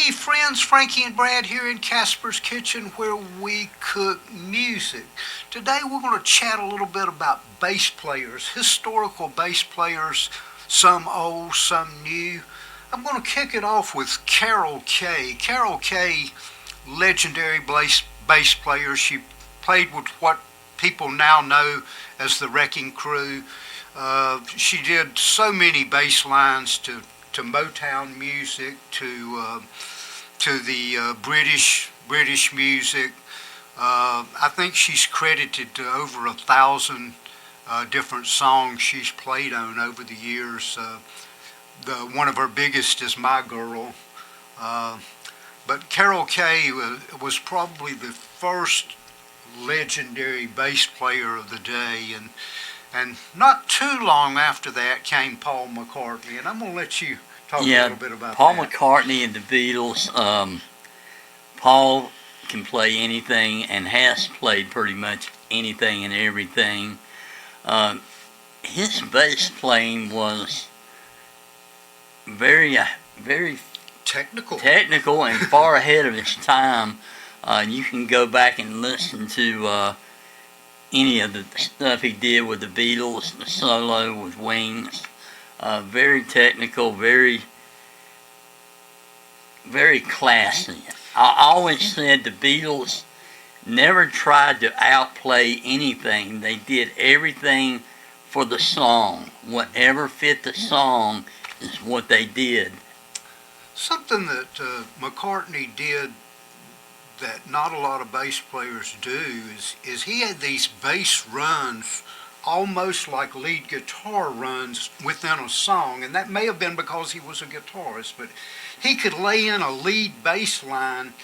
Hey friends, Frankie and Brad here in Casper's Kitchen where we cook music. Today we're going to chat a little bit about bass players, historical bass players, some old, some new. I'm going to kick it off with Kaye. Kaye, legendary bass player. She played with what people now know as the Wrecking Crew. She did so many bass lines to Motown music, to the British music. I think she's credited to over 1,000 different songs she's played on over the years. One of her biggest is My Girl. But Kaye was probably the first legendary bass player of the day, and not too long after that came Paul McCartney, and I'm going to let you talk a little bit about Paul that. McCartney and the Beatles. Paul can play anything and has played pretty much anything and everything. His bass playing was very technical and far ahead of its time. You can go back and listen to any of the stuff he did with the Beatles, the solo with Wings. Very technical, very classy. I always said the Beatles never tried to outplay anything. They did everything for the song. Whatever fit the song is what they did. Something that McCartney did that not a lot of bass players do is he had these bass runs almost like lead guitar runs within a song, and that may have been because he was a guitarist, but he could lay in a lead bass line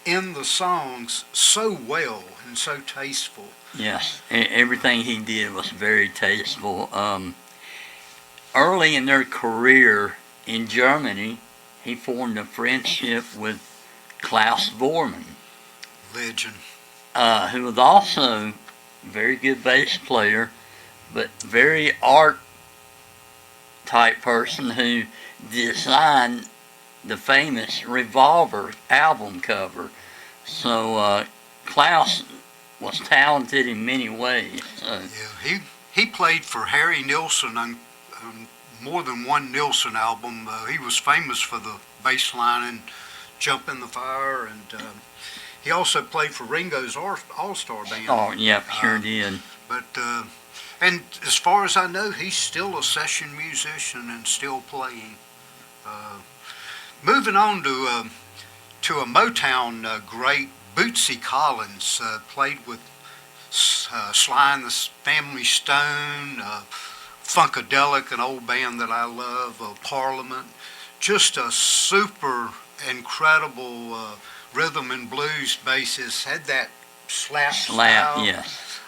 in the songs so well and so tasteful. Yes, everything he did was very tasteful. Early in their career in Germany, he formed a friendship with Klaus Voorman, legend, who was also a very good bass player, but very art type person who designed the famous Revolver album cover. So Klaus was talented in many ways. Yeah, he played for Harry Nilsson on more than one Nilsson album. He was famous for the bass line and Jump in the Fire, and he also played for Ringo's All-Star Band. Oh, yeah, sure did. But and as far as I know, he's still a session musician and still playing. Moving on to a Motown great, Bootsy Collins played with Sly and the Family Stone, Funkadelic, an old band that I love, Parliament. Just a super incredible rhythm and blues bassist. Had that slap style. Yes.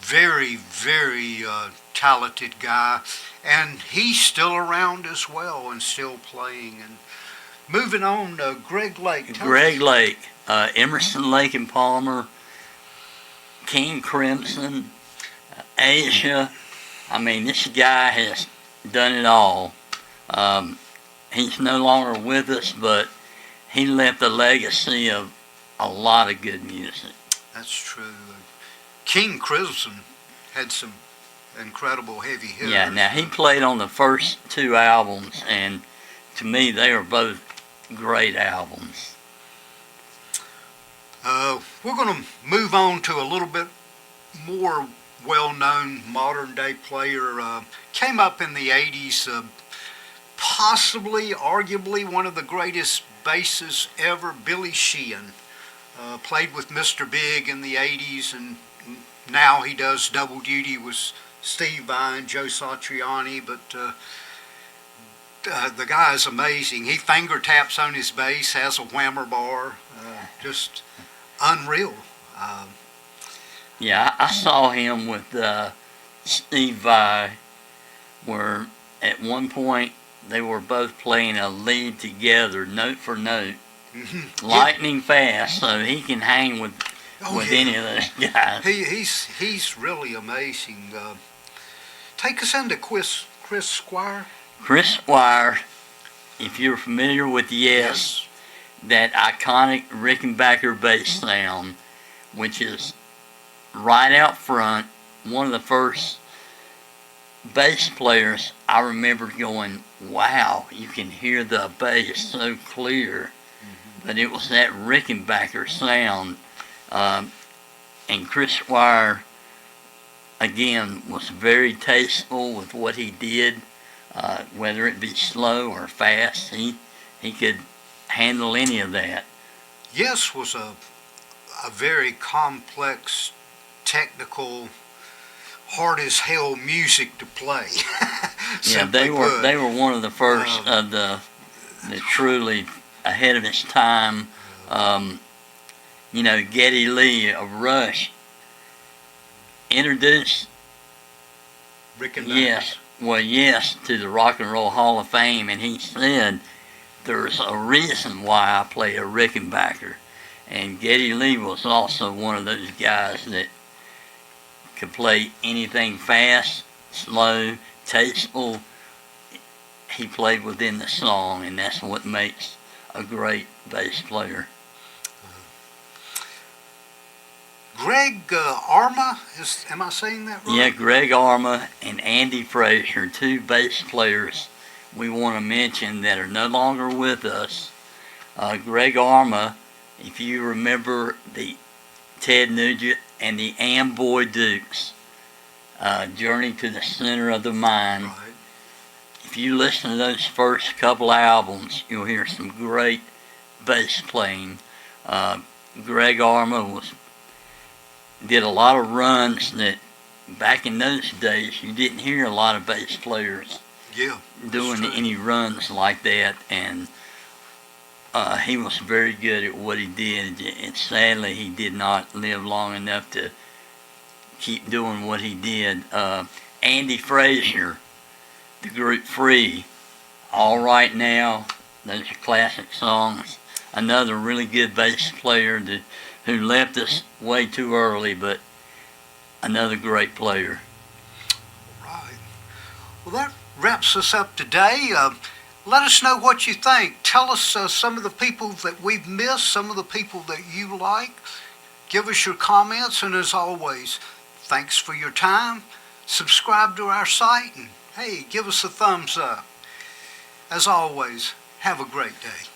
Very talented guy, and he's still around as well and still playing. And moving on to Greg Lake. Emerson, Lake and Palmer, King Crimson, Asia. I mean, this guy has done it all. He's no longer with us, but he left a legacy of a lot of good music. That's true. King Crimson had some incredible heavy hitters. Yeah, now he played on the first two albums, and to me they were both great albums. We're going to move on to a little bit more well-known modern-day player. Came up in the 80s, possibly, arguably, one of the greatest bassists ever, Billy Sheann. Played with Mr. Big in the 80s, and now he does double duty with Steve Vai and Joe Satriani, but the guy is amazing. He finger taps on his bass, has a whammer bar, just unreal. Yeah, I saw him with Steve Vai, where at one point they were both playing a lead together, note for note, lightning fast, so he can hang with any of those guys. He's really amazing. Take us into Chris Squire. Chris Squire if you're familiar with Yes, that iconic Rickenbacker bass sound, which is right out front, one of the first bass players I remember going, wow, you can hear the bass so clear. But it was that Rickenbacker sound. And Chris Squire, again, was very tasteful with what he did, whether it be slow or fast. He could handle any of that. Yes was a very complex, technical, hard as hell music to play. Yeah, they were one of the first of the truly ahead of its time. Geddy Lee of Rush introduced Yes to the Rock and Roll Hall of Fame, and he said there's a reason why I play a Rickenbacker. And Geddy Lee was also one of those guys that could play anything fast, slow, tasteful. He played within the song, and that's what makes a great bass player. Greg Arama, am I saying that right? Yeah, Greg Arama and Andy Fraizer, two bass players we want to mention that are no longer with us. Greg Arama, if you remember the Ted Nugent and the Amboy Dukes, Journey to the Center of the Mind. Right. If you listen to those first couple albums, you'll hear some great bass playing. Greg Arama did a lot of runs that back in those days you didn't hear a lot of bass players doing any runs like that, and he was very good at what he did, and sadly he did not live long enough to keep doing what he did. Andy Fraizer, the group Free, All Right Now, those are classic songs. Another really good bass player who left us way too early, but another great player. Right. Well, that wraps us up today. Let us know what you think. Tell us some of the people that we've missed, some of the people that you like. Give us your comments, and as always, thanks for your time. Subscribe to our site, and hey, give us a thumbs up. As always, have a great day.